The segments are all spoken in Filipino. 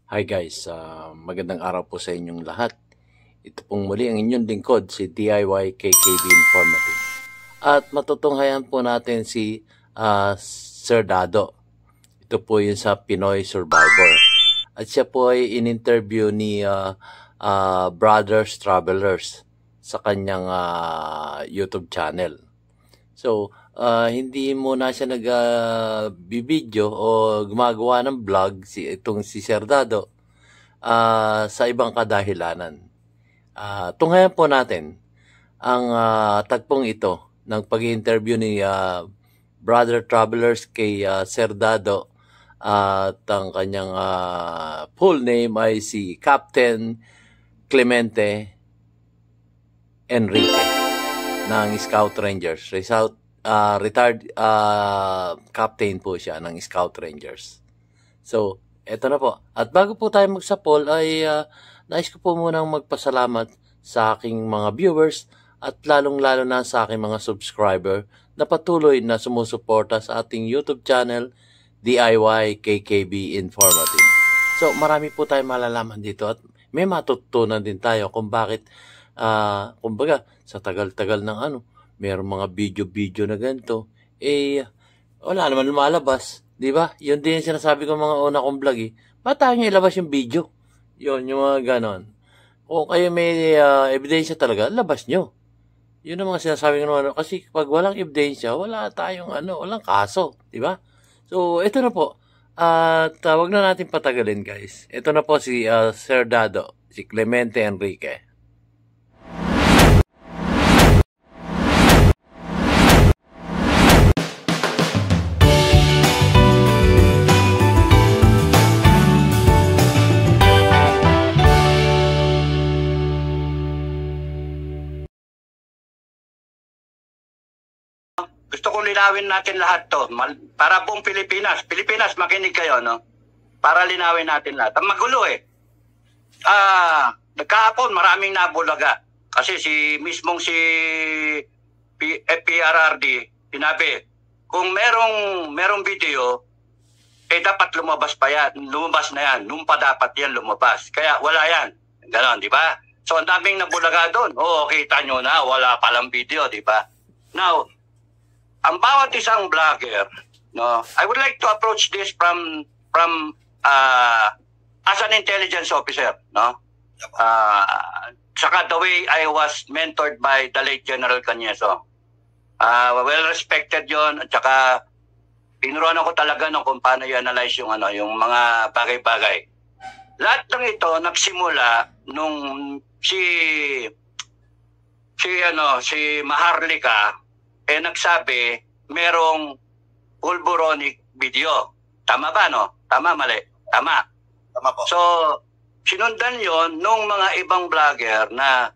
Hi guys, magandang araw po sa inyong lahat. Ito pong muli ang inyong lingkod, si DIY KKB Informative. At matutunghayan po natin si Sir Dado. Ito po yun sa Pinoy Survivor. At siya po ay in-interview ni Brothers Travelers sa kanyang YouTube channel. So, hindi muna siya nag-video o gumagawa ng vlog itong si Sir Dado sa ibang kadahilanan. Tunghayan po natin ang tagpong ito ng pag-interview ni Brother Travelers kay Sir Dado at ang kanyang full name ay si Captain Clemente Enrique ng Scout Rangers. Retired captain po siya ng Scout Rangers. So, eto na po. At bago po tayo magsapol ay nais ko po munang magpasalamat sa aking mga viewers at lalong-lalo na sa aking mga subscriber na patuloy na sumusuporta sa ating YouTube channel, DIY KKB Informative. So, marami po tayong malalaman dito at may matutunan din tayo kung bakit kumbaga, sa tagal-tagal ng mayroong mga video-video na ganito, wala naman lumalabas, di ba? Yun din yung sinasabi ko mga una kong vlog, ba't tayo nyo ilabas yung video? Yun, yung mga ganon. Kung kayo may ebidensya talaga, labas nyo. Yun ang mga sinasabi ko naman, kasi pag walang ebidensya, wala tayong walang kaso, di ba? So, ito na po. At wag na natin patagalin, guys. Ito na po si Sir Dado, si Clemente Enrique. Gusto kong linawin natin lahat to. Para buong Pilipinas. Pilipinas, makinig kayo, no? Para linawin natin lahat. Ang magulo nagkahapon, maraming nabulaga. Kasi mismong si FPRRD, sinabi, kung merong video, dapat lumabas pa yan. Lumabas na yan. Nung pa dapat yan lumabas. Kaya wala yan. Ganon, di ba? So, ang daming nabulaga doon. Kita nyo na, wala palang video, di ba? Now, ang bawat isang vlogger, no, I would like to approach this from as an intelligence officer, no. Saka the way I was mentored by the late General Cañeso. Well respected 'yon, at saka tinuruan ako talaga no kung paano i-analyze yung yung mga bagay-bagay. Lahat ng ito nagsimula nung si Maharlika nagsabi, merong pulboronic video. Tama ba, no? Tama, mali? Tama. Tama po. So, sinundan yon nung mga ibang vlogger na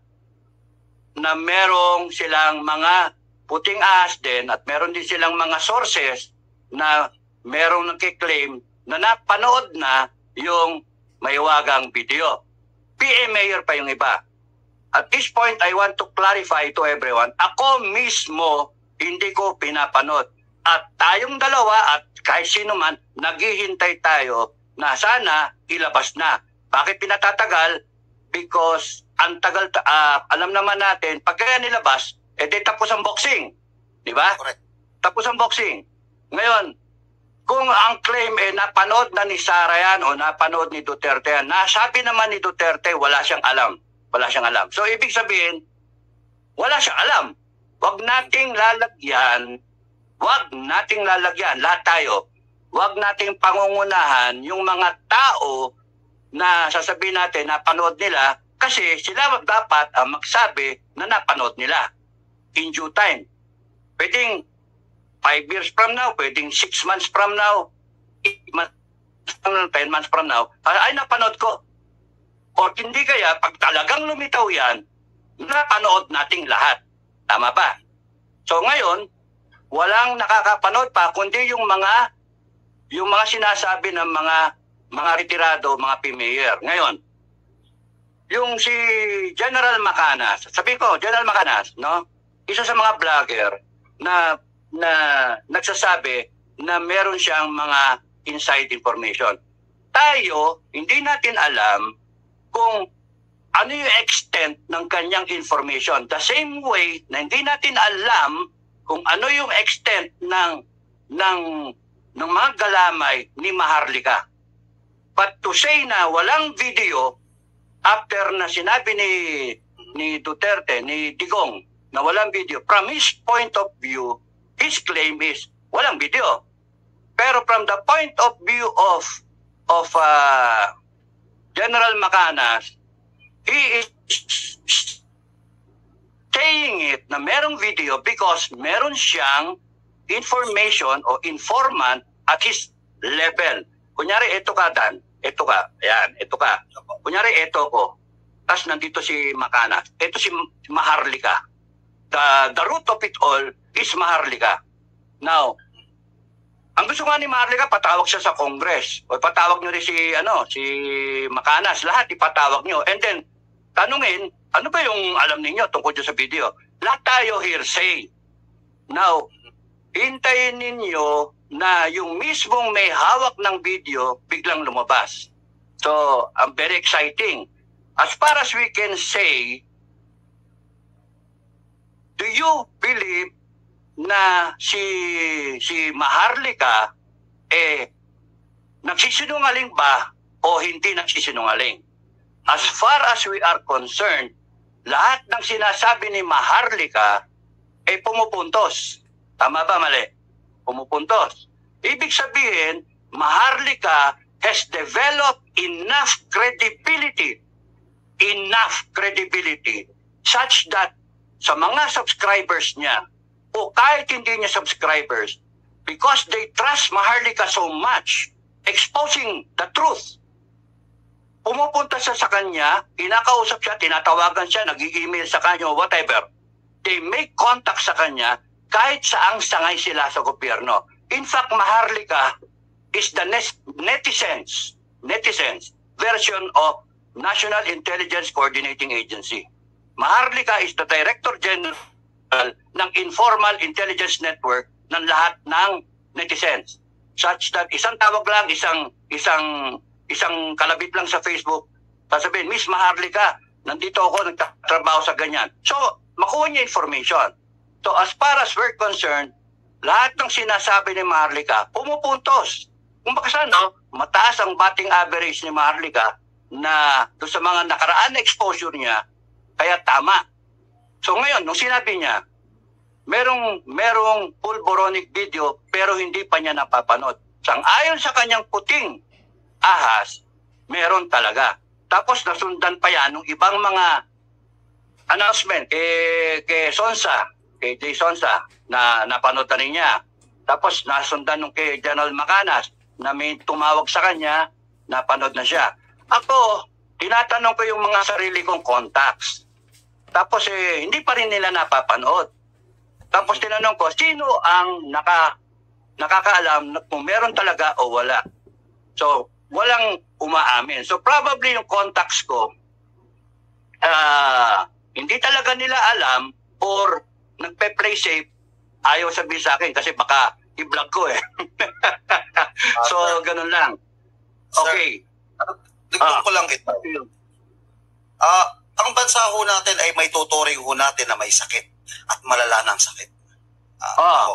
merong silang mga puting ahas din at meron din silang mga sources na merong nagkiklaim na napanood na yung mahiwagang video. PA Mayor pa yung iba. At this point, I want to clarify to everyone, ako mismo hindi ko pinapanood. At tayong dalawa at kahit sino man, naghihintay tayo na sana ilabas na. Bakit pinatatagal? Because ang tagal, alam naman natin, pag kaya nilabas, tapos ang boxing. Di ba? Correct. Tapos ang boxing. Ngayon, kung ang claim napanood na ni Sara yan o napanood ni Duterte yan, nasabi naman ni Duterte, wala siyang alam. Wala siyang alam. So, ibig sabihin, wala siyang alam. Huwag nating lalagyan, lahat tayo, huwag nating pangungunahan yung mga tao na sasabihin natin napanood nila kasi sila dapat magsabi na napanood nila in due time. Pwedeng 5 years from now, pwedeng 6 months from now, 10 months from now, ay napanood ko. O hindi kaya, pag talagang lumitaw yan, napanood nating lahat. Tama ba? So ngayon, walang nakakapanood pa, kundi yung mga sinasabi ng mga retirado, mga PMayor. Ngayon, yung si General Macanas, sabi ko, General Macanas, no? Isa sa mga vlogger na nagsasabi na meron siyang mga inside information. tayo, hindi natin alam kung ano yung extent ng kanyang information. The same way na hindi natin alam kung ano yung extent ng mga galamay ni Maharlika. But to say na walang video after na sinabi ni Duterte, ni Digong, na walang video, from his point of view, his claim is walang video. Pero from the point of view of General Macanas, he is saying it na merong video because meron siyang information o informant at his level. Kunyari, ito ka, Dan. Ito ka. Ayan, ito ka. Kunyari, ito ko. Tapos nandito si Macanas. Ito si Maharlika. The root of it all is Maharlika. Now, ang gusto nga ni Maharlika, patawag siya sa Congress. O patawag nyo rin si Macanas. Lahat ipatawag nyo. And then, tanungin, ano ba yung alam ninyo tungkol sa video? Lahat tayo hearsay. Now, hintayin ninyo na yung mismong may hawak ng video biglang lumabas. So, very exciting. As far as we can say, do you believe na si Maharlika nagsisinungaling ba o hindi nagsisinungaling? As far as we are concerned, lahat ng sinasabi ni Maharlika pumupuntos. Tama ba, mali? Pumupuntos. Ibig sabihin, Maharlika has developed enough credibility such that sa mga subscribers niya o kahit hindi niya subscribers, because they trust Maharlika so much, exposing the truth, pumupunta siya sa kanya, kinakausap siya, tinatawagan siya, nag-i-email sa kanya, whatever. They make contact sa kanya kahit saang sangay sila sa gobyerno. In fact, Maharlika is the netizens version of National Intelligence Coordinating Agency. Maharlika is the Director General ng Informal Intelligence Network ng lahat ng netizens. Such that isang tawag lang, isang kalabit lang sa Facebook, sasabihin, Miss Maharlika, nandito ako, nagtatrabaho sa ganyan. So, makuha niya information. So, as far as we're concerned, lahat ng sinasabi ni Maharlika, pumupuntos. Kung baka mataas ang batting average ni Maharlika na doon sa mga nakaraan na exposure niya, kaya tama. So ngayon, nung sinabi niya, merong pulboronic video pero hindi pa niya napapanood. Sang-ayon sa kanyang puting ahas, meron talaga. Tapos nasundan pa yan ng ibang mga announcement kay Sonsa, kay Jay Sonsa, na napanood na rin niya. Tapos nasundan nung kay General Macanas na may tumawag sa kanya, napanood na siya. Ako, tinatanong ko yung mga sarili kong contacts. Tapos hindi pa rin nila napapanood. Tapos tinanong ko, sino ang nakakaalam kung meron talaga o wala? So, walang umaamin. So, probably yung contacts ko, hindi talaga nila alam or nagpe-play safe, ayaw sabihin sa akin kasi baka i-vlog ko eh. So, ganun lang. Okay. Dugtong ko lang ito. Ang bansa ho natin ay may tuturing ho natin na may sakit at malala ng sakit.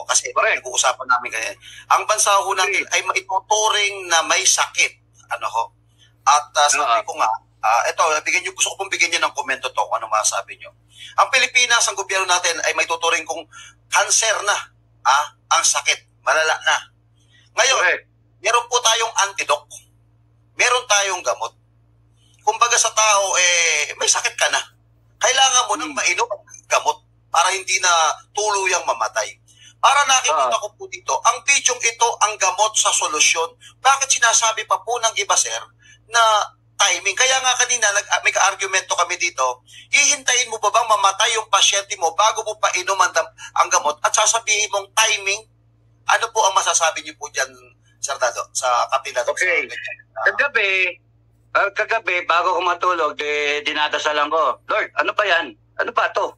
Kasi nag-uusapan namin kanina. Ang bansa ho natin ay may tuturing na may sakit. At sabi ko nga, ito, gusto ko pong bigyan niyo ng komento to kung ano masasabi niyo. Ang Pilipinas, ang gobyerno natin ay may tuturing kung cancer na ang sakit. Malala na. Ngayon, meron po tayong antidote. Meron tayong gamot. Kumbaga sa tao, may sakit ka na. Kailangan mo nang mainom ang gamot para hindi na tuluyang mamatay. Para nakikita ko po dito, ang bidyong ito ang gamot sa solusyon. Bakit sinasabi pa po ng iba, sir, na timing? Kaya nga kanina, may ka-argumento kami dito, hihintayin mo ba bang mamatay yung pasyente mo bago mo pa inom ang gamot at sasabihin mong timing? Ano po ang masasabi niyo po dyan, Sir Dado, sa kapila? Okay. Kagabi, bago ko matulog, dinadasalan ko, Lord, ano pa yan? Ano pa to?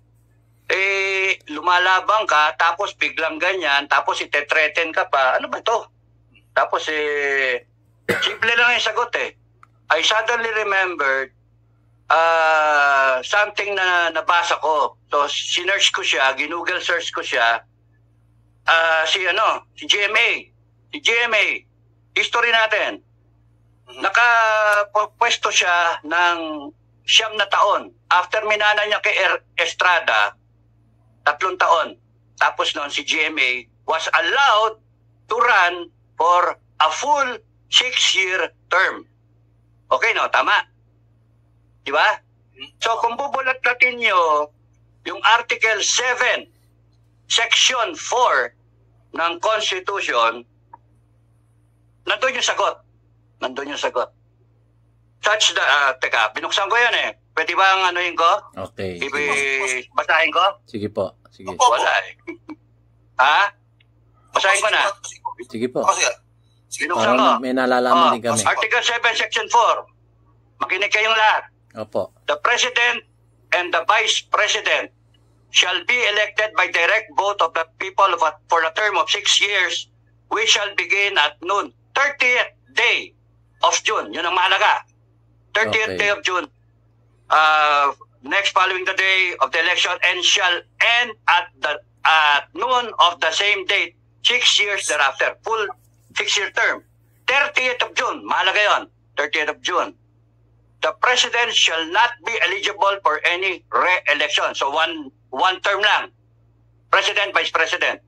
Lumalabang ka, tapos biglang ganyan, tapos ite-threaten ka pa. Ano ba to? Tapos Simple lang yung sagot eh. I suddenly remembered something na nabasa ko. So, sinearch ko siya, ginoogle search ko siya. Si GMA. Si GMA, history natin. Nakapwesto siya ng 9 na taon. After minana niya kay Estrada, 3 taon. Tapos noon si GMA was allowed to run for a full 6-year term. Okay, no? Tama. Di ba? So, kung bubulat-latin nyo yung Article 7, Section 4 ng Constitution, nandun yung sagot. Nandun yung sagot. Such that, teka, binuksan ko yan eh. Pwede ba ang anuhin ko? Okay. Basahin ko? Sige po. Sige. Wala eh. Ha? Basahin ko na. Sige po. Binuksan ko. May nalalaman din kami. Article 7, Section 4. Makinig kayong lahat. Opo. The President and the Vice President shall be elected by direct vote of the people for a term of 6 years, which shall begin at noon, 30th day of June. Yun ang mahalaga. 30th day of June. Next following the day of the election, and shall end at noon of the same date, 6 years thereafter. Full 6-year term. 30th of June. Mahalaga yun. 30th of June. The President shall not be eligible for any re-election. So one term lang. President, Vice President.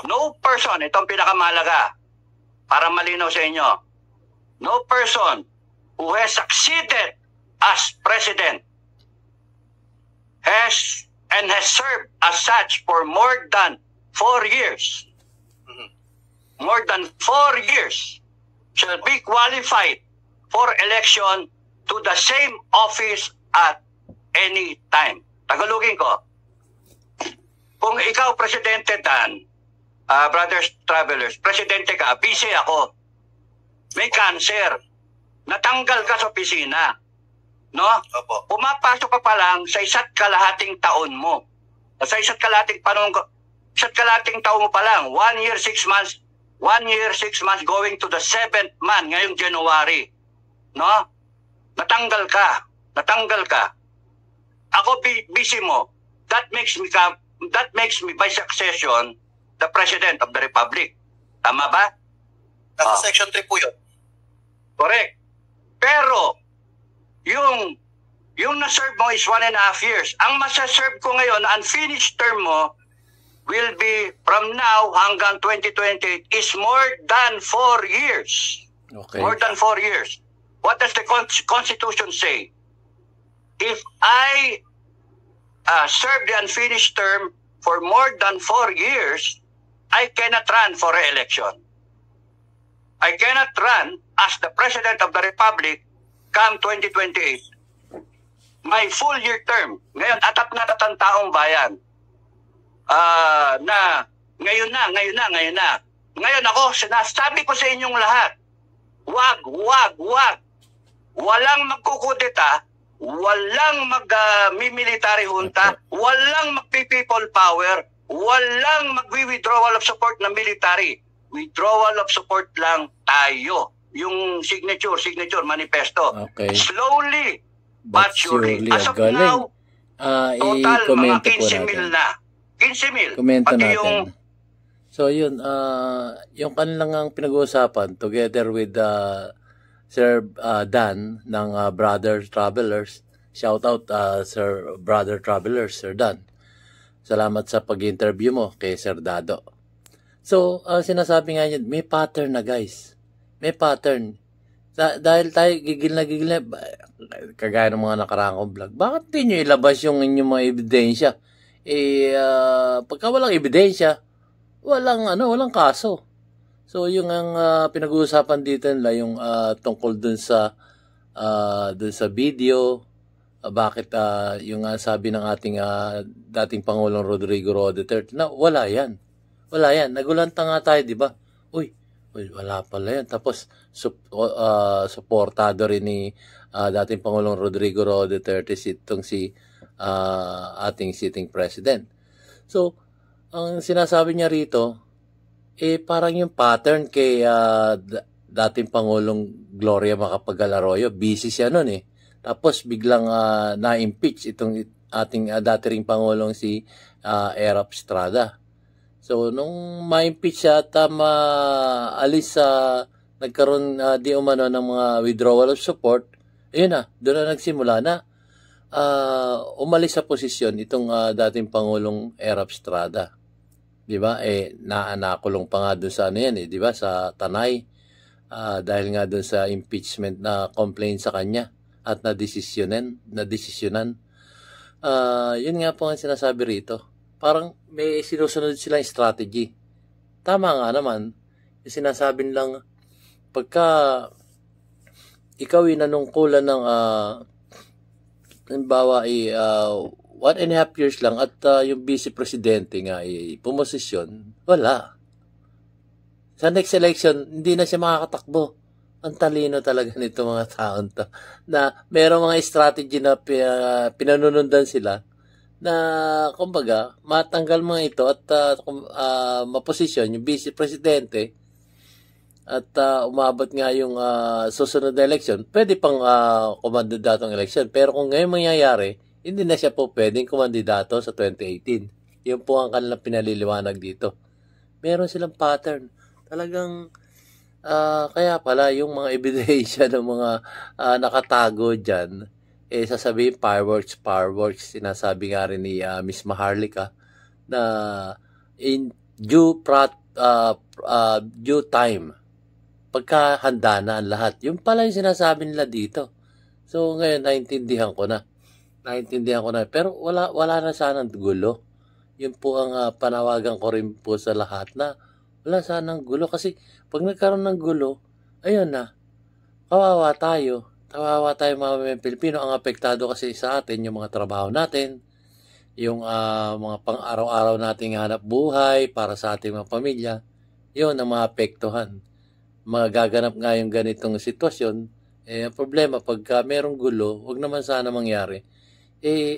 No person, itong pinakamahalaga, para malinaw sa inyo, no person who has succeeded as President has served as such for more than 4 years, more than 4 years, shall be qualified for election to the same office at any time. Tagalogin ko. Kung ikaw, Presidente Dan, Brothers Travelers, Presidente ka, busy ako, may cancer, natanggal ka sa opisina, no? Opo. Pumapasok ka pa lang sa 1 kalahating taon mo. Sa 1 kalahating taon mo pa lang, 1 year, 6 months, 1 year, 6 months going to the 7th month, ngayong January, no? Natanggal ka. Ako busy mo. That makes me by succession the President of the Republic. Tama ba? Nasa Section 3 po yun. Correct. Pero yung na-serve mo is 1.5 years. Ang masa-serve ko ngayon, unfinished term mo, will be from now hanggang 2028 is more than 4 years. Okay. More than 4 years. What does the Constitution say? If I serve the unfinished term for more than 4 years, I cannot run for re-election. I cannot run as the President of the Republic come 2028. My full year term, ngayon atap na ang taong bayan, na ngayon na. Ngayon ako, sinasabi ko sa inyong lahat, wag. Walang magkukudeta, walang mag-military junta, walang magpi-people power, walang mag-withdrawal of support ng military. Withdrawal of support lang tayo. Yung signature, manifesto. Okay. Slowly, but surely. As of galing. now, total mga 15 15 mil na. 15 mil. Komento Pati natin. yung So yun, yung kanilang ang pinag-uusapan together with Sir Dan ng Brother Travelers. Shout out Sir Brother Travelers, Sir Dan. Salamat sa pag-interview mo kay Sir Dado. So, sinasabi nga niya, may pattern na guys. May pattern. Dahil tayo gigil na, kagaya ng mga nakaraang vlog, bakit di nyo ilabas yung inyong mga ebidensya? Pagka walang ebidensya, walang kaso. So, yung ang pinag-uusapan dito nila, yung tungkol dun sa video, bakit yung sabi ng ating dating Pangulong Rodrigo Roa Duterte na wala yan. Nagulanta nga tayo, di ba? Uy, wala pala yan. Tapos, suportado rin ni dating Pangulong Rodrigo Roa Duterte itong si ating sitting president. So, ang sinasabi niya rito, parang yung pattern kay dating Pangulong Gloria Macapagal Arroyo. Busy siya noon eh. Tapos biglang na-impeach itong ating dati ring Pangulong si Erap Estrada. So, nung ma-impeach siya at maalis nagkaroon di umano ng mga withdrawal of support, ayun na, doon na nagsimula na umalis sa posisyon itong dating Pangulong Erap Estrada. Di ba? Nakulong pa nga doon sa ano yan di ba? Sa Tanay. Dahil nga doon sa impeachment na complaint sa kanya at nadesisyonan. Yun nga po ang sinasabi rito. Parang may sinusunod silang strategy. Tama nga naman. Sinasabi lang, pagka ikaw inanungkulan ng halimbawa 1.5 years lang at yung vice presidente nga pumosisyon, wala. Sa next election, hindi na siya makakatakbo. Ang talino talaga nito mga taon to. Na merong mga strategy na pinanunundan sila na kumbaga matanggal mga ito at maposisyon yung vice presidente at umabot nga yung susunod na election, pwede pang kumandidatong election. Pero kung ngayon mangyayari, hindi na siya po pwedeng kumandidato sa 2018. Yun po ang kanilang pinaliliwanag dito. Meron silang pattern. Talagang kaya pala yung mga ebidensya ng mga nakatago dyan, sasabihin fireworks, sinasabi nga rin ni Miss Maharlika na in due time, pagkahanda na ang lahat. Yung pala yung sinasabi nila dito. So ngayon, naintindihan ko na. Pero wala na sanang gulo. Yun po ang panawagan ko rin po sa lahat na wala sanang gulo. Kasi pag nagkaroon ng gulo, ayun na, kawawa tayo mga Pilipino. Ang apektado kasi sa atin, yung mga trabaho natin, yung mga pang-araw-araw nating hanap buhay para sa ating mga pamilya, yun ang mga apektuhan. Magaganap nga yung ganitong sitwasyon, ang problema, pagka merong gulo, wag naman sana mangyari,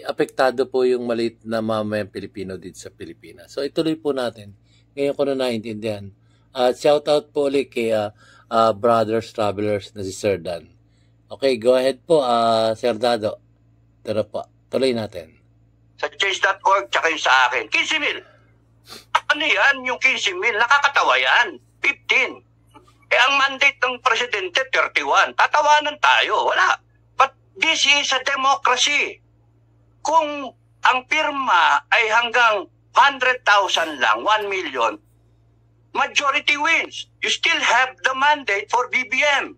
apektado po yung maliit na mamayang Pilipino dito sa Pilipinas. So ituloy po natin. Ngayon ko na naintindihan. Shout out po ulit kay Brothers Travelers na si Sir Dan. Okay, go ahead po, Sir Dado. Tara po, tuloy natin. Sa change.org, tsaka yung sa akin. 15 mil. Ano yan? Yung 15 mil, nakakatawa yan. 15. Ang mandate ng presidente, 31. Tatawanan tayo. Wala. But this is a democracy. Kung ang pirma ay hanggang 100,000 lang, 1 million, majority wins. You still have the mandate for BBM.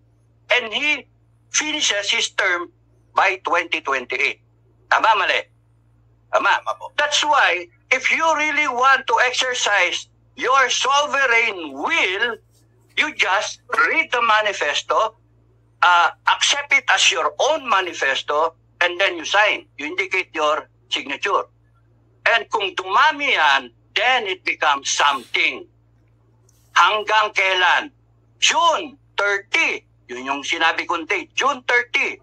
And he finishes his term by 2028. Tama, mali? Tama. That's why, if you really want to exercise your sovereign will, you just read the manifesto, accept it as your own manifesto, and then you sign. You indicate your signature. And kung dumami yan, then it becomes something. Hanggang kailan? June 30. Yun yung sinabi kong date, June 30.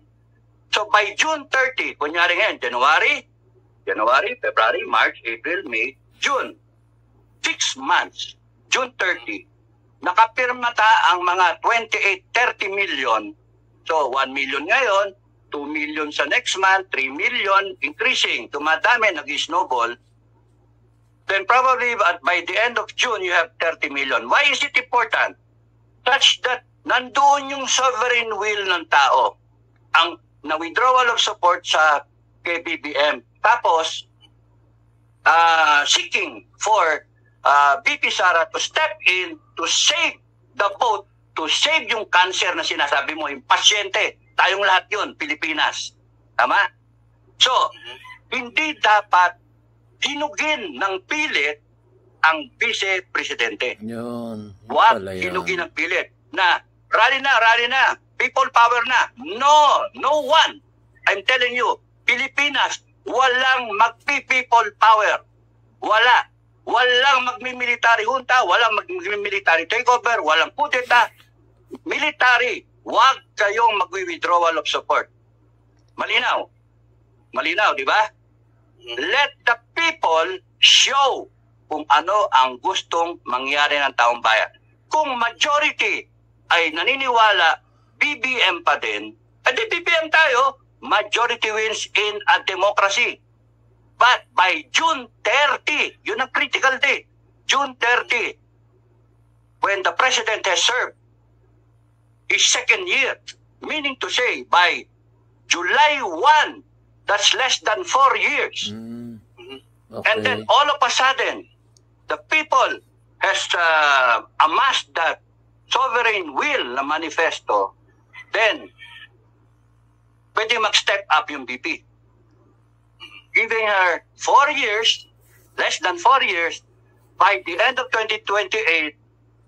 So by June 30, kunyari ngayon, January, February, March, April, May, June. 6 months, June 30. Nakapirmata ang mga 30 million. So 1 million ngayon, 2 million sa next month, 3 million, increasing. Tumadami, nag-snowball. Then probably by the end of June, you have 30 million. Why is it important? Such that nandoon yung sovereign will ng tao. Ang na-withdrawal of support sa KBBM. Tapos, seeking for BP Sara to step in to save the vote, to save yung cancer na sinasabi mo, yung pasyente. Tayong lahat yun, Pilipinas. Tama? So, hindi dapat hinugin ng pilit ang vice-presidente. Yun. Huwag hinugin ng pilit na rally na, people power na. No one. I'm telling you, Pilipinas, walang magpi-people power. Walang magmi-military junta, walang magmi-military takeover, walang kudeta. Military, huwag kayong magwi-withdrawal of support. Malinaw, di ba? Let the people show kung ano ang gustong mangyari ng taong bayan. Kung majority ay naniniwala BBM pa din, di BBM tayo, majority wins in a democracy. But by June 30, yun ang critical date, June 30, when the president has served his second year, meaning to say by July 1, that's less than 4 years. Okay. And then all of a sudden, the people has amassed that sovereign will na manifesto, then pwede mag-step up yung BP. Giving her 4 years, less than 4 years, by the end of 2028,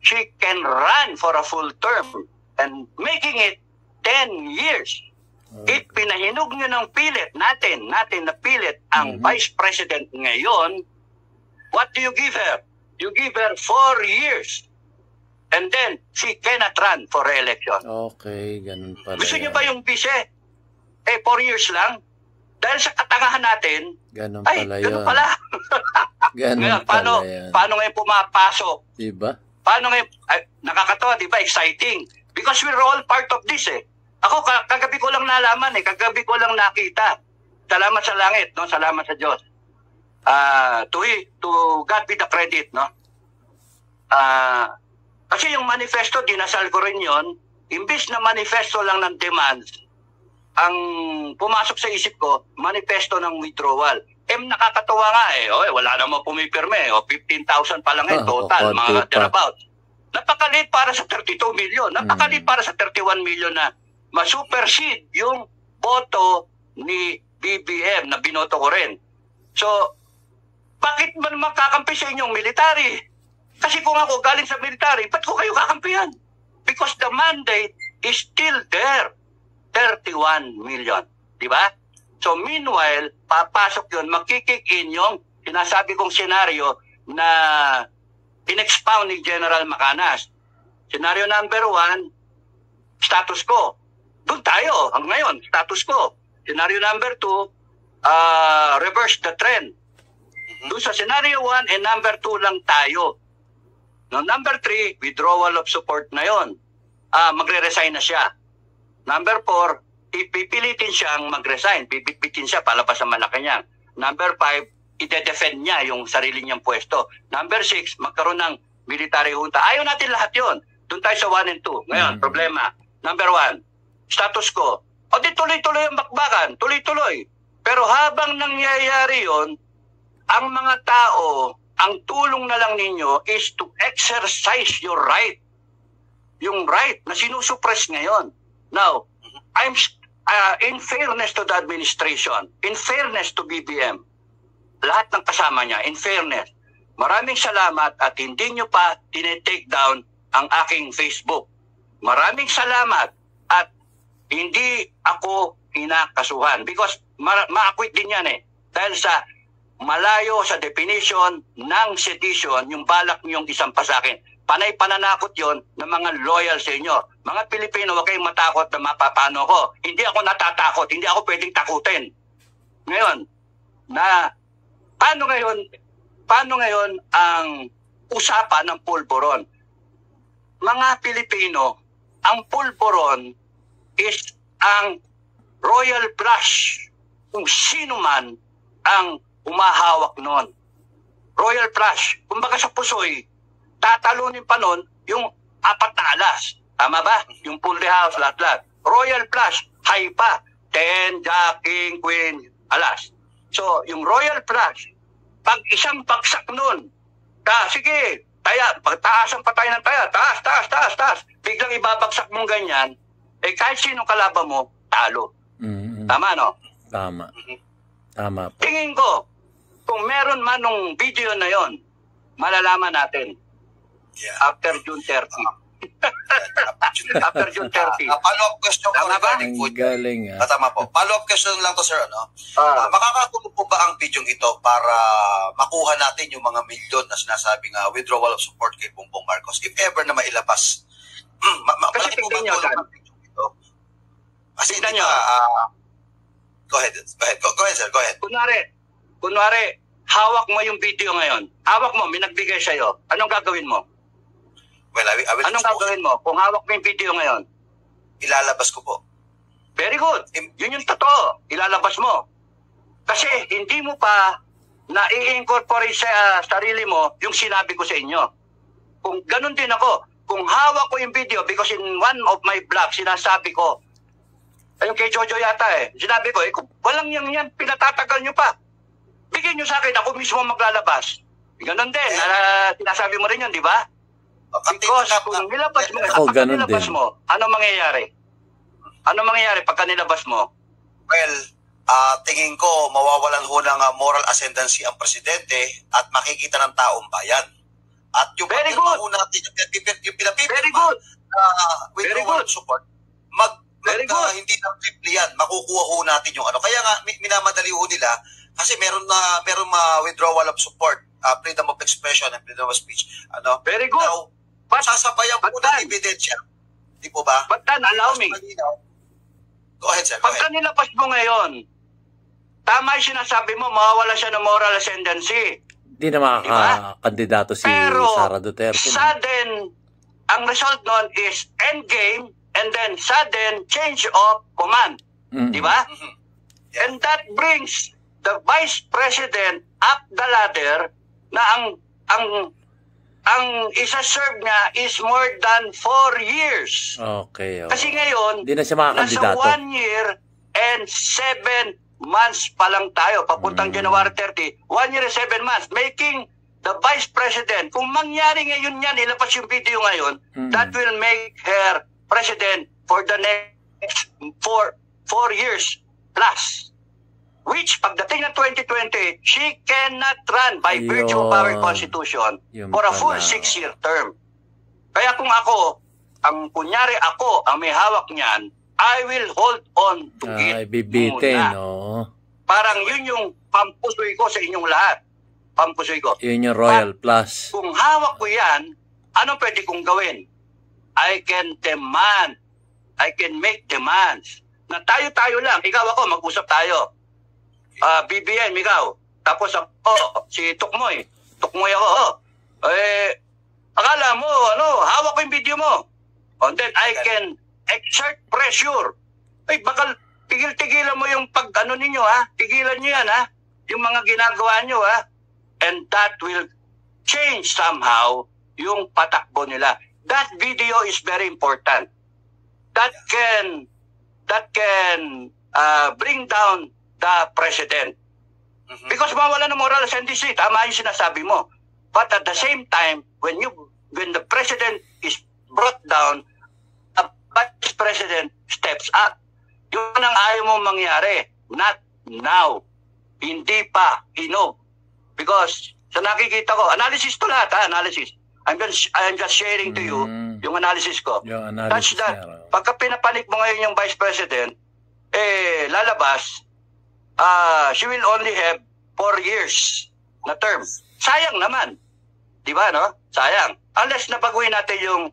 she can run for a full term and making it 10 years. Okay. Pinahinog nyo ng pilit natin na pilit ang Vice President ngayon. What do you give her? You give her 4 years. And then, she cannot run for re-election. Okay, ganun pala. Gusto nyo ba yung vice? 4 years lang? Dahil sa katangahan natin, ganun pala yun. ganun pala. Ganun Ngayon, pala yan. paano ngayon pumapasok? Diba? Paano ngayon, nakakatawa, di ba? Exciting. Because we're all part of this eh. Ako, kagabi ko lang nalaman eh. Kagabi ko lang nakita. Salamat sa langit, no? Salamat sa Diyos. To God be the credit, no? Kasi yung manifesto, dinasal ko rin yun. Imbis na manifesto lang ng demands, ang pumasok sa isip ko, manifesto ng withdrawal. Nakakatawa nga eh. Wala namang pumipirme. 15,000 pa lang total, mga thereabouts. Napakaliit para sa 32 million. Napakaliit para sa 31 million na ma-supersede yung boto ni BBM na binoto ko rin. So, bakit man makakampi sa inyong military? Kasi kung ako galing sa military, ba't ko kayo kakampihan? Because the mandate is still there. 31 million. Diba? So, meanwhile, papasok yun, makikik in yung sinasabi kong senaryo na in-expound ni General Macanas. Senaryo number 1, status quo. Doon tayo, ngayon, status quo. Senaryo number 2, reverse the trend. Doon sa scenario 1 and number 2 lang tayo. No, number 3, withdrawal of support na yon. Magre-resign na siya. Number 4, ipipilitin siyang mag-resign. Pipilitin siya palabas sa Malacanang. Number 5, ide-defend niya yung sarili niyang pwesto. Number 6, magkaroon ng military junta. Ayaw natin lahat yon. Doon tayo sa 1 and 2. Ngayon, problema. Number 1, status quo. O di tuloy-tuloy ang bakbakan. Tuloy-tuloy. Pero habang nangyayari yon, ang mga tao, ang tulong na lang ninyo is to exercise your right. Yung right na sinusuppress ngayon. Now, I'm in fairness to the administration, in fairness to BBM, lahat ng kasama niya, in fairness, maraming salamat at hindi nyo pa tinetake down ang aking Facebook. Maraming salamat at hindi ako kinakasuhan because ma-acquit din yan eh. Dahil sa malayo sa definition ng sedition, yung balak niyong isampa sa akin. Panay pananakot yon ng mga loyal sa inyo. Mga Pilipino, huwag kayong matakot na mapapano ko. Hindi ako natatakot, hindi ako pwedeng takutin. Ngayon, paano ngayon ang usapan ng pulburon? Mga Pilipino, ang pulburon is ang royal flush. Kung sino man ang umahawak noon. Royal flush. Kumbaga sa pusoy, tatalunin pa noon yung 4 na alas. Tama ba? Yung full house, lahat-lahat. Royal flush, high pa. 10, Jack, King, Queen, alas. So, yung royal flush, pag isang bagsak noon, sige, pagtaasan pa tayo ng taya, taas. Biglang ibabagsak mong ganyan, kahit sino kalaban mo, talo. Tama, no? Tama. Tama po. Tingin ko, kung meron man nung video na yon, malalaman natin. After June 30. After June 30. Follow-up question ko regarding food. Galing ha. Tama po. Follow-up question lang to, sir. Makakatulong po ba ang video ito para makuha natin yung mga milyon na sinasabing withdrawal of support kay Bongbong Marcos if ever na mailabas? Kasi tignan nyo, Dan. Kasi tignan nyo. Go ahead, sir. Go ahead. Kunwari, hawak mo yung video ngayon. Hawak mo, may nagbigay sa'yo. Anong gagawin mo? Well, I will Anong gagawin mo? Kung hawak mo yung video ngayon? Ilalabas ko po. Very good. Yun yung totoo. Ilalabas mo. Kasi hindi mo pa na-i-incorporate sa sarili mo yung sinabi ko sa inyo. Kung ganun din ako, kung hawak ko yung video, because in one of my vlogs, sinasabi ko, ayun kay Jojo yata sinabi ko, walang yan, pinatatagal nyo pa. Bigyan nyo sa akin, ako mismo maglalabas. Ganun din, sinasabi mo rin yun, di ba? Because kung nilabas mo, ano mangyayari? Ano mangyayari pagka nilabas mo? Well, tingin ko mawawalan ho ng moral ascendancy ang presidente at makikita ng taong bayan. At yung pinapipirma withdrawal support, hindi lang triple yan, makukuha ho natin yung ano. Kaya nga, minamadali ho nila kasi meron withdrawal of support, freedom of expression and freedom of speech. Ano? Very good. Now, sasabayan po ng ebidensya. Di po ba? But then, allow me. Go ahead, sir. Pagka nilabas mo ngayon, tama yung sinasabi mo, mawawala siya ng moral ascendancy. Hindi na makakakandidato si Sara Duterte. Pero sudden, ang result nun is endgame and then sudden change of command. Di ba? And that brings the Vice President up the ladder na ang isa-serve niya is more than 4 years. Okay. Kasi ngayon, hindi na siya makakandidato. nasa 1 year and 7 months pa lang tayo, papuntang January 30. 1 year and 7 months, making the Vice President, kung mangyari ngayon yan, ilabas yung video ngayon, that will make her President for the next 4 years plus. Which, pagdating ng 2020, she cannot run by virtue of our Constitution for a full 6-year term. Kaya kung ako, kunyari ako ang may hawak niyan, I will hold on to it bibitin, muna. Parang yun yung pampusoy ko sa inyong lahat. Pampusoy ko. Yun yung Royal Plus. Kung hawak ko yan, ano pwede kong gawin? I can demand. I can make demands. Na tayo-tayo lang. Ikaw ako, mag-usap tayo. BBM, ikaw. Tapos ako, si Tukmoy. Tukmoy ako. Akala mo, hawak ko yung video mo. And then I can exert pressure. Bakal, tigil-tigilan mo yung pag-ano ninyo, ha? Tigilan nyo yan, ha? Yung mga ginagawa nyo, ha? And that will change somehow yung patakbo nila. That video is very important. That can bring down the president. Because mawala ng moral ascendancy, tama yung sinasabi mo. But at the same time, when the president is brought down, the vice president steps up. Yun ang ayaw mo mangyari. Not now. Hindi pa. Because sa nakikita ko, analysis to lahat, ha? Analysis. I'm just sharing to you yung analysis ko. That's that. Pagka pinapanik mo ngayon yung vice president, lalabas, she will only have 4 years na term. Sayang naman. Di ba, no? Sayang. Unless nabaguhin natin yung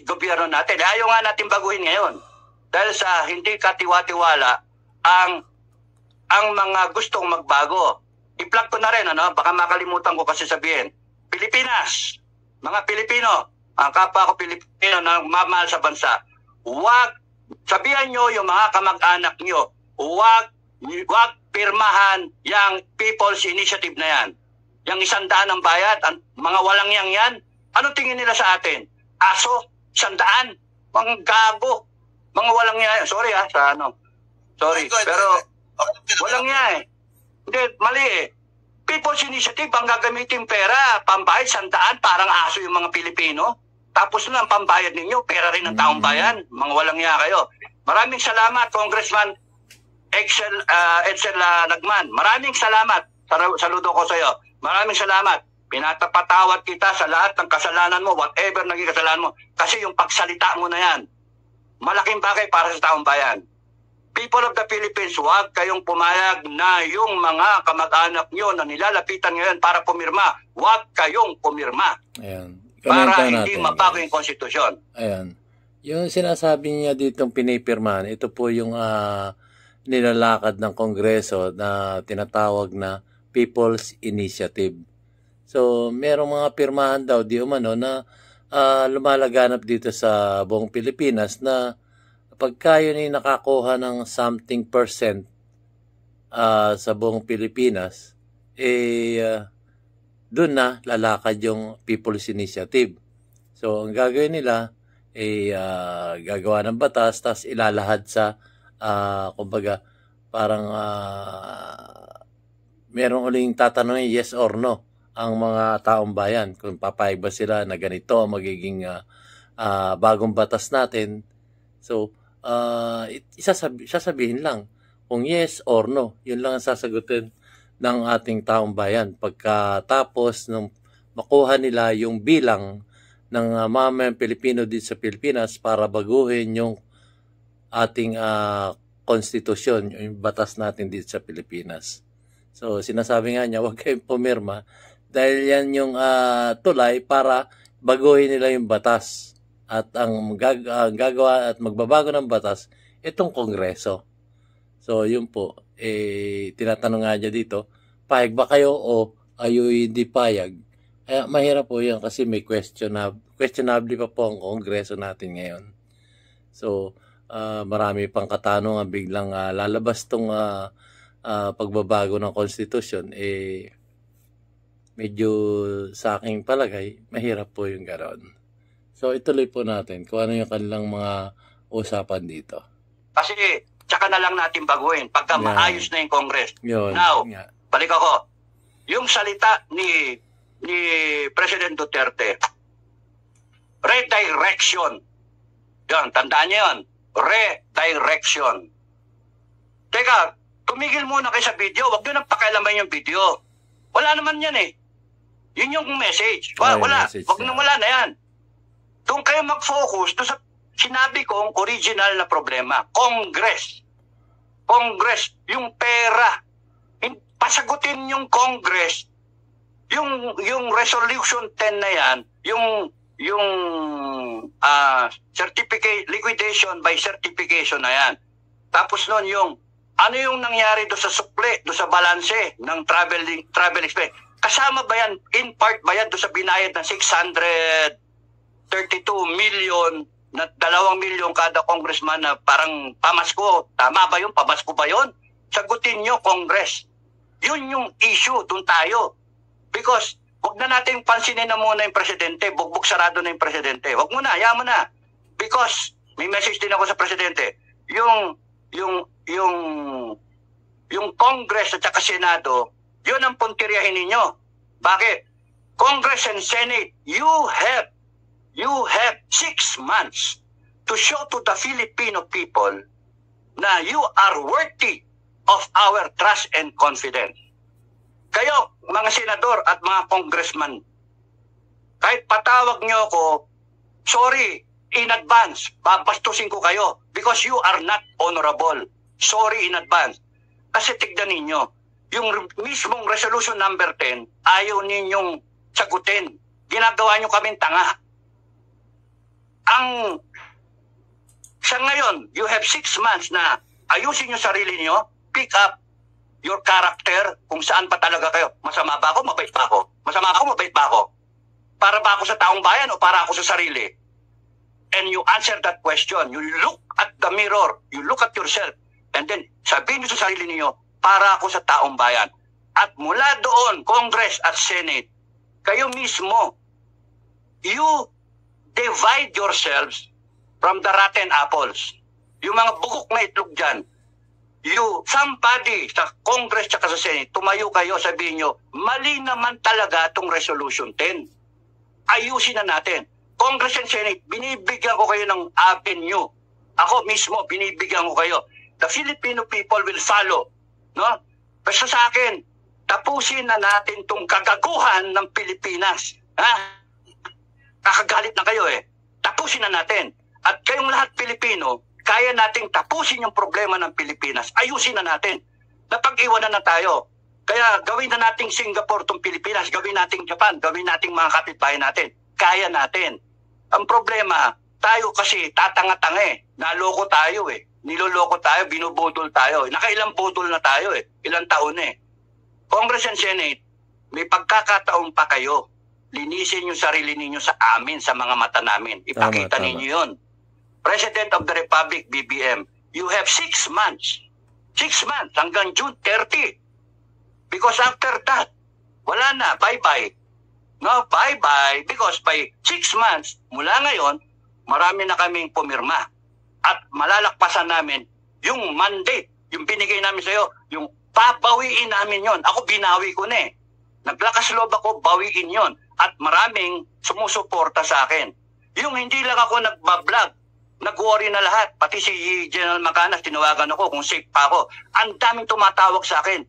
gobyerno natin. Ayaw nga natin baguhin ngayon. Dahil sa hindi katiwa-tiwala ang mga gustong magbago. I-plug ko na rin, baka makalimutan ko kasi sabihin. Pilipinas, mga Pilipino, ang kapwa ko Pilipino na mamahal sa bansa, sabihan nyo yung mga kamag-anak nyo, huwag pirmahan yung People's Initiative na yan. Yung 100 ng bayad, mga walang yan, anong tingin nila sa atin? Aso? 100? Mga gago? Mga walang yan. Sorry Sorry, pero walang yan Hindi, mali People's Initiative, ang gagamitin pera, pambayad 100, parang aso yung mga Pilipino. Tapos na ang pambayad ninyo, pera rin ng taong bayan. Mga walang yan kayo. Maraming salamat, Congressman Edsel Lagman. Maraming salamat. Saludo ko sa iyo. Maraming salamat. Pinatapatawad kita sa lahat ng kasalanan mo, whatever naging kasalanan mo. Kasi yung pagsalita mo na yan, malaking bagay para sa taong bayan. People of the Philippines, huwag kayong pumayag na yung mga kamag-anak nyo na nilalapitan ngayon para pumirma. Huwag kayong pumirma. Ayan. Para hindi mabago yung konstitusyon. Ayan. Yung sinasabi niya ditong pinipirmahan, ito po yung nilalakad ng Kongreso na tinatawag na People's Initiative. So, merong mga pirmahan daw, di umano, na lumalaganap dito sa buong Pilipinas na pagka yun ay nakakuha ng something percent sa buong Pilipinas, doon na lalakad yung People's Initiative. So, ang gagawin nila gagawa ng batas, tapos ilalahad sa, kumbaga, parang merong uling tatanungin yes or no ang mga taong bayan kung papayag ba sila na ganito ang magiging bagong batas natin. So, sasabihin lang kung yes or no. Yun lang ang sasagutin ng ating taong bayan. Pagkatapos nung makuha nila yung bilang ng mamamayang Pilipino dito sa Pilipinas para baguhin yung ating konstitusyon, yung batas natin dito sa Pilipinas. So, sinasabi nga niya, huwag kayong pumirma dahil yan yung tulay para baguhin nila yung batas. At ang gagawa at magbabago ng batas, itong Kongreso. So, yun po. Tinatanong nga niya dito, payag ba kayo o ayo hindi payag? Mahirap po yan kasi may questionable pa po ang Kongreso natin ngayon. So, marami pang katanungan biglang lalabas tong pagbabago ng konstitusyon. Medyo sa aking palagay, mahirap po yung ganoon. So, ituloy po natin kung ano yung kanilang mga usapan dito. Kasi, tsaka na lang natin baguhin pagka maayos na yung Congress. Yun. Now, balik ako. Yung salita ni President Duterte, redirection. Yan, tandaan niyo yan. Redirection. Teka, tumigil muna kayo sa video. Huwag nyo nang pakialaman yung video. Wala naman yan eh. Yun yung message. Wala. Wala na yan. Doon kayo mag-focus doon sa sinabi kong original na problema. Congress. Congress. Yung pera. Pasagutin yung Congress. Yung Resolution 10 na yan, yung certificate, liquidation by certification na yan. Tapos nun ano yung nangyari doon sa sukli, doon sa balanse ng travel expense. Kasama ba yan, in part ba yan doon sa binayad ng 632 million na 2 milyon kada congressman na parang pamasko? Tama ba yun? Pamasko ba yun? Sagutin nyo, Congress. Yun yung issue, doon tayo. Because, huwag na natin pansinin na muna yung presidente, bugbog sarado na yung presidente. Huwag muna, hayaan mo na. Because, may message din ako sa presidente, yung Congress at saka Senado, yun ang puntiryahin ninyo. Bakit? Congress and Senate, you have 6 months to show to the Filipino people na you are worthy of our trust and confidence. Kayo, mga senador at mga congressman, kahit patawag nyo ako, sorry, in advance, babastusin ko kayo because you are not honorable. Sorry in advance. Kasi tignan ninyo, yung mismong resolution number 10, ayaw ninyong sagutin. Ginagawa nyo kaming tanga. Sa ngayon, you have 6 months na ayusin nyo sarili nyo, pick up your character, kung saan pa talaga kayo. Masama ba ako? Mabait ba ako? Masama ako? Mabait ba ako? Para ba ako sa taong bayan o para ako sa sarili? And you answer that question. You look at the mirror. You look at yourself. And then, sabihin nyo sa sarili niyo, para ako sa taong bayan. At mula doon, Congress at Senate, kayo mismo, you divide yourselves from the rotten apples. Yung mga bugok na itlog dyan, somebody sa Congress at sa Senate, tumayo kayo, sabihin nyo, mali naman talaga itong Resolution 10. Ayusin na natin. Congress and Senate, binibigyan ko kayo ng avenue. Ako mismo, binibigyan ko kayo. The Filipino people will follow. No? Basta sa akin, tapusin na natin itong kagaguhan ng Pilipinas. Ha? Kakagalit na kayo eh. Tapusin na natin. At kayong lahat Pilipino, kaya nating tapusin yung problema ng Pilipinas. Ayusin na natin. Napag-iwanan na tayo. Kaya gawin na nating Singapore itong Pilipinas, gawin nating Japan, gawin nating mga kapitbahay natin. Kaya natin. Ang problema, tayo kasi tatanga-tanga eh. Naloko tayo eh. Niloloko tayo, binubudol tayo. Nakailang budol na tayo eh. Ilang taon eh. Congress and Senate, may pagkakataon pa kayo linisin yung sarili ninyo sa amin, sa mga mata namin. Ipakita Tama. ninyo yun. President of the Republic, BBM, you have 6 months. 6 months hanggang June 30. Because after that, wala na, bye-bye. No, bye-bye. Because by 6 months, mula ngayon, marami na kaming pumirma. At malalakpasan namin yung mandate, yung binigay namin sa iyo, yung pabawiin namin yon. Ako binawi ko na eh. Naglakas loob ako, bawiin yon. At maraming sumusuporta sa akin. Yung hindi lang ako nagbablog, nag-worry na lahat. Pati si General Macanas, tinawagan ako kung safe pa ako. Ang daming tumatawag sa akin.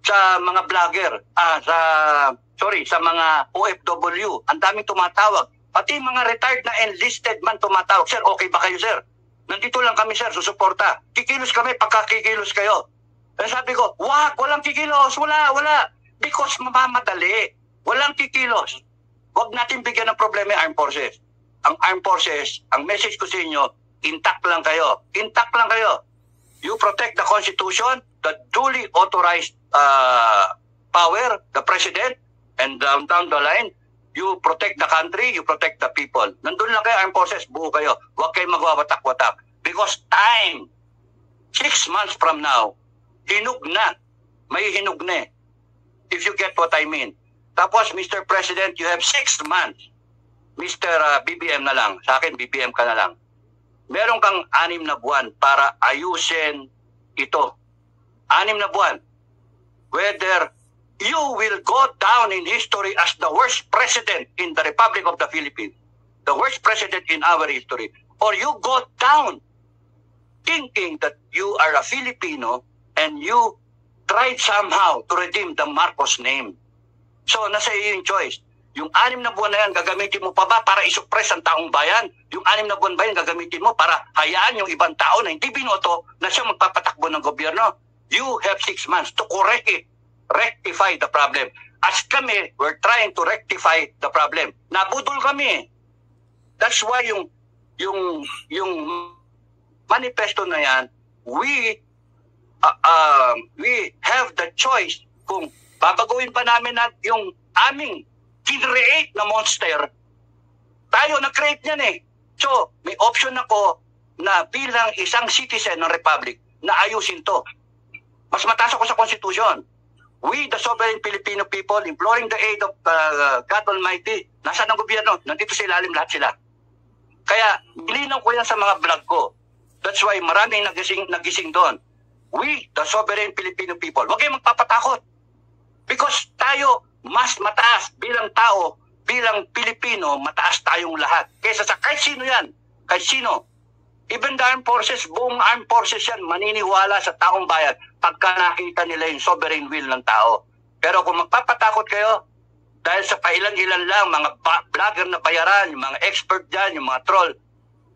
Sa mga vlogger, sa mga OFW, ang daming tumatawag. Pati mga retired na enlisted man tumatawag. Sir, okay ba kayo, sir? Nandito lang kami, sir, susuporta. Kikilos kami pagkakikilos kayo. Eh, sabi ko, walang kikilos, wala. Because mamamadali. Walang kikilos. Huwag natin bigyan ng problema yung Armed Forces. Ang Armed Forces, ang message ko sa inyo, intact lang kayo. Intact lang kayo. You protect the Constitution, the duly authorized power, the President, and down the line, you protect the country, you protect the people. Nandun lang kayo, Armed Forces, buo kayo. Huwag kayo magwawatak-watak. Because time, 6 months from now, hinug na. May hinug na eh. If you get what I mean. Tapos, Mr. President, you have 6 months. Mr. BBM na lang. Sa akin, BBM ka na lang. Meron kang 6 na buwan para ayusin ito. 6 na buwan. Whether you will go down in history as the worst president in the Republic of the Philippines, the worst president in our history, or you go down thinking that you are a Filipino and you tried somehow to redeem the Marcos name. So, nasa iyo yung choice. Yung 6 na buwan na yan, gagamitin mo pa ba para isuppress ang taong bayan? Yung 6 na buwan ba yan, gagamitin mo para hayaan yung ibang tao na hindi binoto na siya magpapatakbo ng gobyerno? You have 6 months to correct it. Rectify the problem. As kami, we're trying to rectify the problem. Nabudol kami. That's why yung manifesto na yan, we have the choice kung babaguhin pa namin yung aming kinreate na monster. Tayo nag-create niyan eh. So, may option ako na bilang isang citizen ng Republic na ayusin to. Mas mataas ako sa Constitution. We, the sovereign Filipino people, imploring the aid of God Almighty, nasaan ang gobyerno? Nandito sa ilalim lahat sila. Kaya, nilinaw ko yan sa mga vlog ko. That's why maraming nagising doon. We, the sovereign Filipino people, huwag kayong magpapatakot. Because tayo, mas mataas bilang tao, bilang Pilipino, mataas tayong lahat. Kaysa sa kahit sino yan, kahit sino. Even the armed forces, buong armed forces yan, maniniwala sa taong bayan pagka nakita nila yung sovereign will ng tao. Pero kung magpapatakot kayo, dahil sa pailan-ilan lang, mga vlogger na bayaran, yung mga expert dyan, yung mga troll,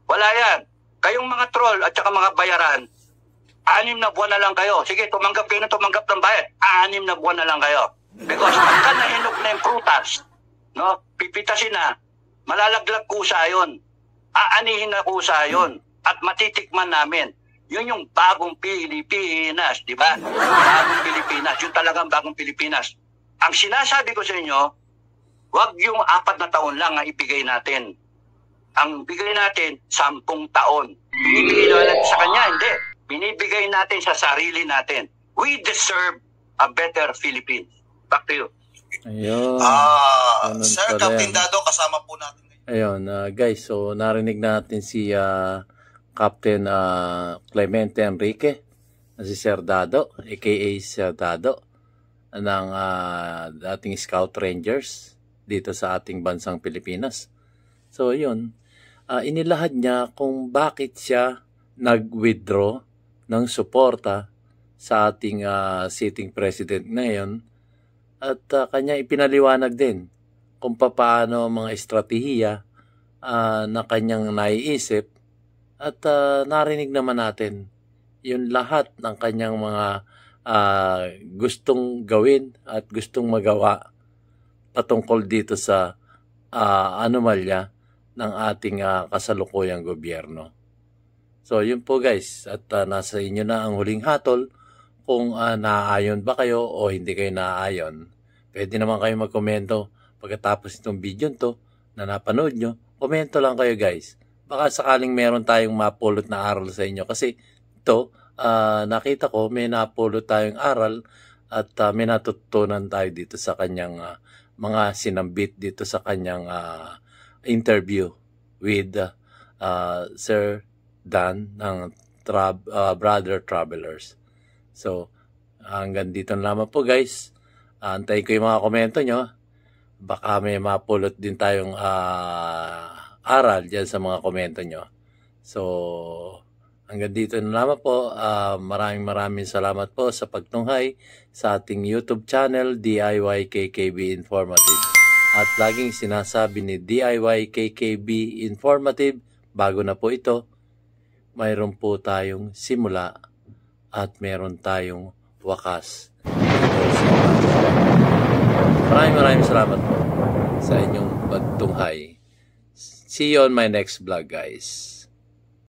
wala yan. Kayong mga troll at saka mga bayaran, 6 na buwan na lang kayo. Sige, tumanggap kayo na tumanggap ng bayad. 6 na buwan na lang kayo. Because pagka nahinog na yung prutas, no, pipitasin na, malalaglag kusa yun. Aanihin na kusa yun. At matitikman namin. Yun yung bagong Pilipinas, di ba? Bagong Pilipinas. Yun talagang bagong Pilipinas. Ang sinasabi ko sa inyo, wag yung 4 na taon lang ang ibigay natin. Ang bigay natin, 10 taon. Binibigay natin sa kanya, hindi. Binibigay natin sa sarili natin. We deserve a better Philippines. Back to you. Ayun. Sir, Captain Dado, kasama po natin. Ayun, guys, so narinig natin si Captain Clemente Enrique, si Sir Dado, aka Sir Dado, ng dating Scout Rangers dito sa ating bansang Pilipinas. So, yun, inilahad niya kung bakit siya nag-withdraw ng suporta sa ating sitting president ngayon at kanya ipinaliwanag din kung paano mga estratehiya na kanyang naiisip at narinig naman natin yung lahat ng kanyang mga gustong gawin at gustong magawa patungkol dito sa anomalya ng ating kasalukuyang gobyerno. So, yun po guys, at nasa inyo na ang huling hatol kung naaayon ba kayo o hindi kayo naaayon. Pwede naman kayo magkomento pagkatapos itong video to na napanood nyo, komento lang kayo guys. Baka sakaling meron tayong mapulot na aral sa inyo. Kasi ito, nakita ko may napulot tayong aral at may natutunan tayo dito sa kanyang mga sinambit dito sa kanyang interview with Sir Dan ng Brother Travelers. So, hanggang dito na lamang po guys. Antayin ko yung mga komento nyo. Baka may mapulot din tayong aral dyan sa mga komento nyo. So, hanggang dito na lamang po. Maraming salamat po sa pagtunghay sa ating YouTube channel, DIY KKB Informative. At laging sinasabi ni DIY KKB Informative, bago na po ito, mayroon po tayong simula at meron tayong wakas. Maraming salamat po sa inyong pagtunghay. See you on my next vlog guys.